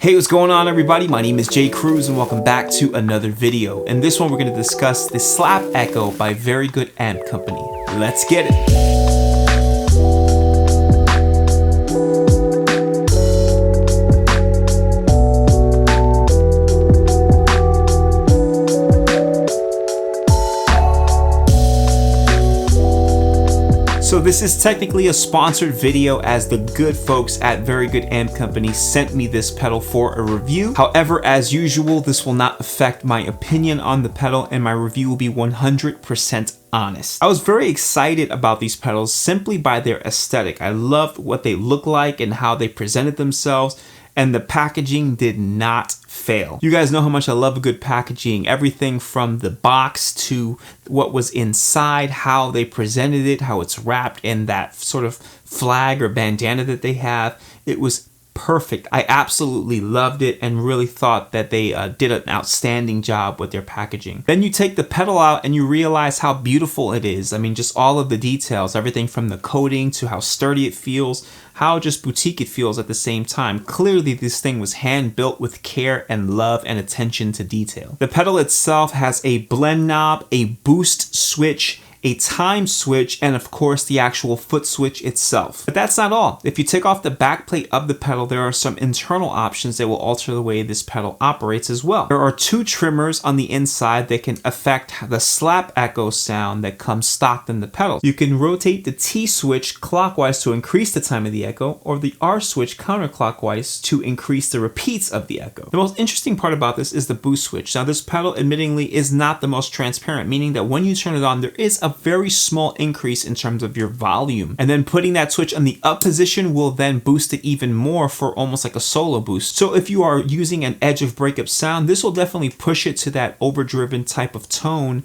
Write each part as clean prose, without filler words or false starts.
Hey, what's going on everybody? My name is Cruz and welcome back to another video. In this one we're going to discuss the Slap Echo by Very Good Amp Company. Let's get it! So this is technically a sponsored video as the good folks at Very Good Amp Company sent me this pedal for a review. However, as usual, this will not affect my opinion on the pedal and my review will be 100% honest. I was very excited about these pedals simply by their aesthetic. I loved what they look like and how they presented themselves, and the packaging did not fail. You guys know how much I love a good packaging. Everything from the box to what was inside, how they presented it, how it's wrapped in that sort of flag or bandana that they have. It was perfect. I absolutely loved it and really thought that they did an outstanding job with their packaging. Then you take the pedal out and you realize how beautiful it is. I mean, just all of the details, everything from the coating to how sturdy it feels, how just boutique it feels at the same time. Clearly this thing was hand built with care and love and attention to detail. The pedal itself has a blend knob, a boost switch, a time switch, and of course the actual foot switch itself. But that's not all. If you take off the back plate of the pedal, there are some internal options that will alter the way this pedal operates as well. There are two trimmers on the inside that can affect the slap echo sound that comes stocked in the pedal. You can rotate the T switch clockwise to increase the time of the echo, or the R switch counterclockwise to increase the repeats of the echo. The most interesting part about this is the boost switch. Now this pedal admittingly is not the most transparent, meaning that when you turn it on, there is a very small increase in terms of your volume, and then putting that switch on the up position will then boost it even more for almost like a solo boost. So if you are using an edge of breakup sound, this will definitely push it to that overdriven type of tone,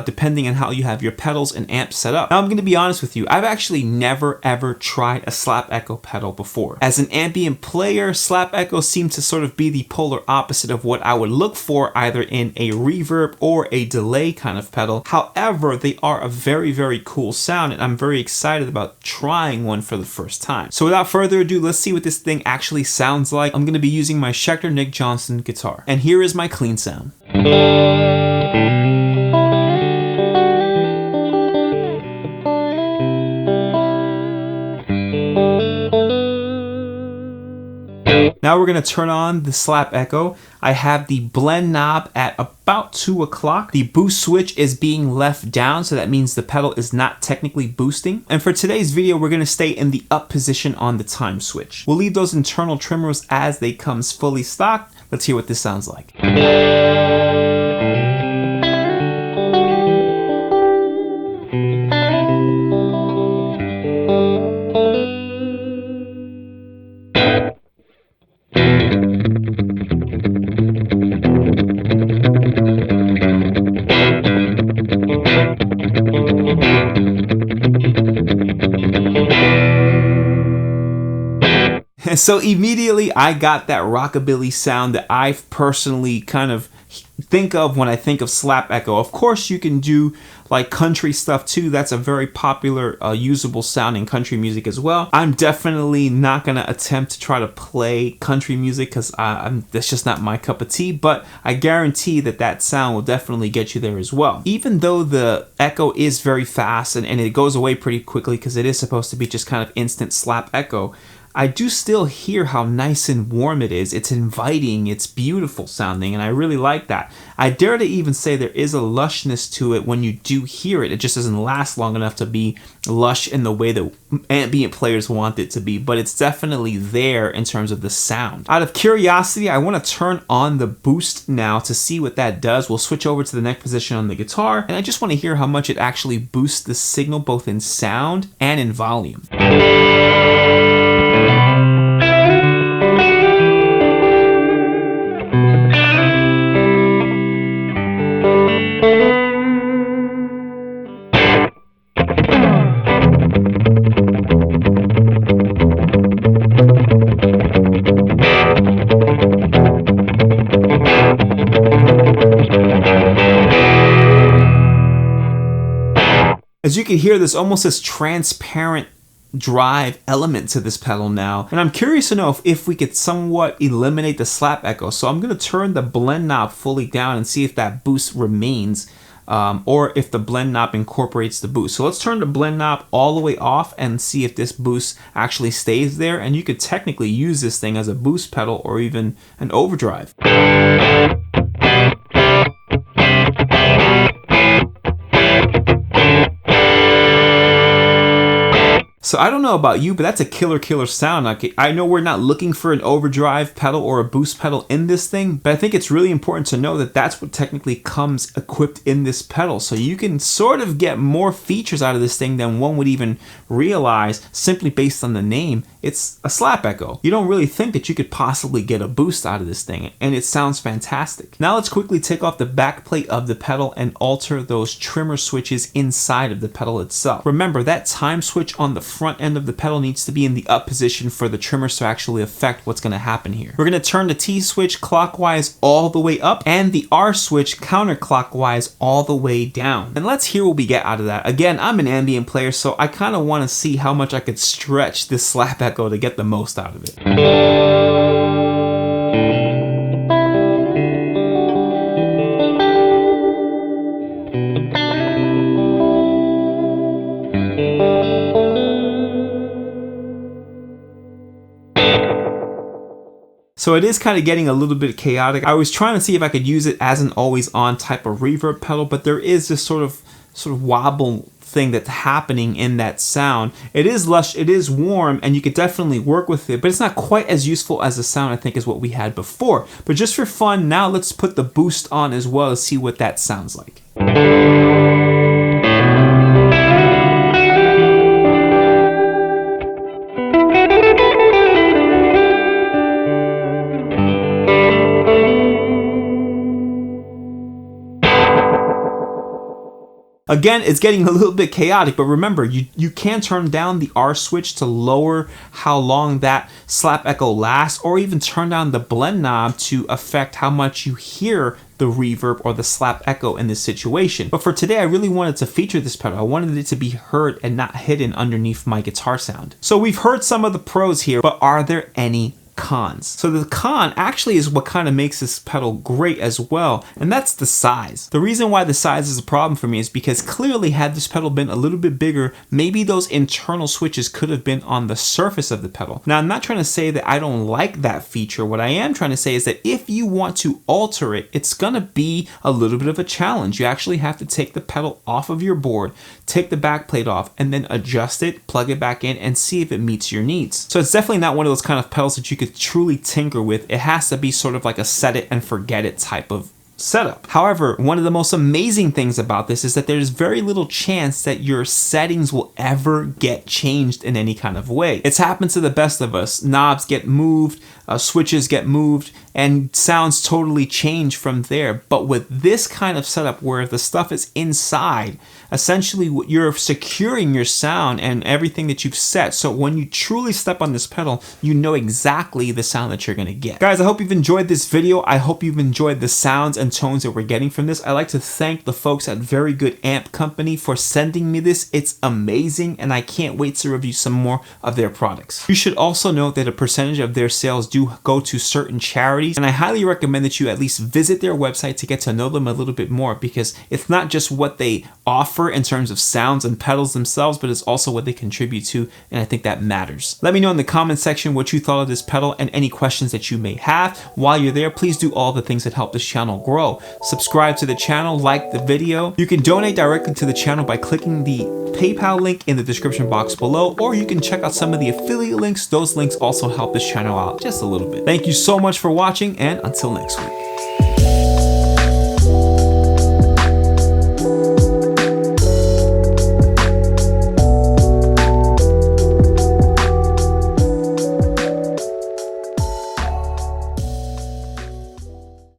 depending on how you have your pedals and amp set up. Now I'm going to be honest with you, I've actually never ever tried a slap echo pedal before. As an ambient player, slap echo seemed to sort of be the polar opposite of what I would look for either in a reverb or a delay kind of pedal. However, they are a very cool sound and I'm very excited about trying one for the first time. So without further ado, let's see what this thing actually sounds like. I'm going to be using my Schecter Nick Johnson guitar, and here is my clean sound. Now we're going to turn on the slap echo. I have the blend knob at about 2 o'clock. The boost switch is being left down, so that means the pedal is not technically boosting. And for today's video, we're going to stay in the up position on the time switch. We'll leave those internal trimmers as they comes fully stocked. Let's hear what this sounds like. And so immediately I got that rockabilly sound that I personally kind of think of when I think of slap echo. Of course you can do like country stuff too. That's a very popular usable sound in country music as well. I'm definitely not going to attempt to try to play country music because that's just not my cup of tea, but I guarantee that that sound will definitely get you there as well. Even though the echo is very fast and it goes away pretty quickly because it is supposed to be just kind of instant slap echo, I do still hear how nice and warm it is. It's inviting, it's beautiful sounding, and I really like that. I dare to even say there is a lushness to it when you do hear it. It just doesn't last long enough to be lush in the way that ambient players want it to be, but it's definitely there in terms of the sound. Out of curiosity, I want to turn on the boost now to see what that does. We'll switch over to the neck position on the guitar, and I just want to hear how much it actually boosts the signal both in sound and in volume. As you can hear, there's almost this transparent drive element to this pedal now. And I'm curious to know if we could somewhat eliminate the slap echo. So I'm going to turn the blend knob fully down and see if that boost remains, or if the blend knob incorporates the boost. So let's turn the blend knob all the way off and see if this boost actually stays there. And you could technically use this thing as a boost pedal or even an overdrive. So I don't know about you, but that's a killer sound. I know we're not looking for an overdrive pedal or a boost pedal in this thing, but I think it's really important to know that that's what technically comes equipped in this pedal. So you can sort of get more features out of this thing than one would even realize simply based on the name. It's a slap echo. You don't really think that you could possibly get a boost out of this thing, and it sounds fantastic. Now let's quickly take off the back plate of the pedal and alter those trimmer switches inside of the pedal itself. Remember, that time switch on the front end of the pedal needs to be in the up position for the trimmers to actually affect what's going to happen here. We're going to turn the T switch clockwise all the way up and the R switch counterclockwise all the way down. And let's hear what we get out of that. Again, I'm an ambient player, so I kind of want to see how much I could stretch this slap echo to get the most out of it. So it is kind of getting a little bit chaotic. I was trying to see if I could use it as an always on type of reverb pedal, but there is this sort of wobble thing that's happening in that sound. It is lush, it is warm, and you could definitely work with it, but it's not quite as useful as the sound I think is what we had before. But just for fun, now let's put the boost on as well to see what that sounds like. Again, it's getting a little bit chaotic, but remember, you can turn down the R switch to lower how long that slap echo lasts, or even turn down the blend knob to affect how much you hear the reverb or the slap echo in this situation. But for today, I really wanted to feature this pedal. I wanted it to be heard and not hidden underneath my guitar sound. So we've heard some of the pros here, but are there any cons? So the con actually is what kind of makes this pedal great as well, and that's the size. The reason why the size is a problem for me is because clearly had this pedal been a little bit bigger, maybe those internal switches could have been on the surface of the pedal. Now, I'm not trying to say that I don't like that feature. What I am trying to say is that if you want to alter it, it's gonna be a little bit of a challenge. You actually have to take the pedal off of your board, take the back plate off, and then adjust it, plug it back in, and see if it meets your needs. So it's definitely not one of those kind of pedals that you could truly tinker with. It has to be sort of like a set it and forget it type of setup. However, one of the most amazing things about this is that there's very little chance that your settings will ever get changed in any kind of way. It's happened to the best of us. Knobs get moved, switches get moved, and sounds totally change from there. But with this kind of setup where the stuff is inside, essentially you're securing your sound and everything that you've set. So when you truly step on this pedal, you know exactly the sound that you're gonna get. Guys, I hope you've enjoyed this video. I hope you've enjoyed the sounds and tones that we're getting from this. I'd like to thank the folks at Very Good Amp Company for sending me this. It's amazing, and I can't wait to review some more of their products. You should also note that a percentage of their sales do go to certain charities, and I highly recommend that you at least visit their website to get to know them a little bit more, because it's not just what they offer in terms of sounds and pedals themselves, but it's also what they contribute to, and I think that matters. Let me know in the comment section what you thought of this pedal and any questions that you may have. While you're there, please do all the things that help this channel grow. Subscribe to the channel, like the video. You can donate directly to the channel by clicking the PayPal link in the description box below, or you can check out some of the affiliate links. Those links also help this channel out just a little bit. Thank you so much for watching, and until next week.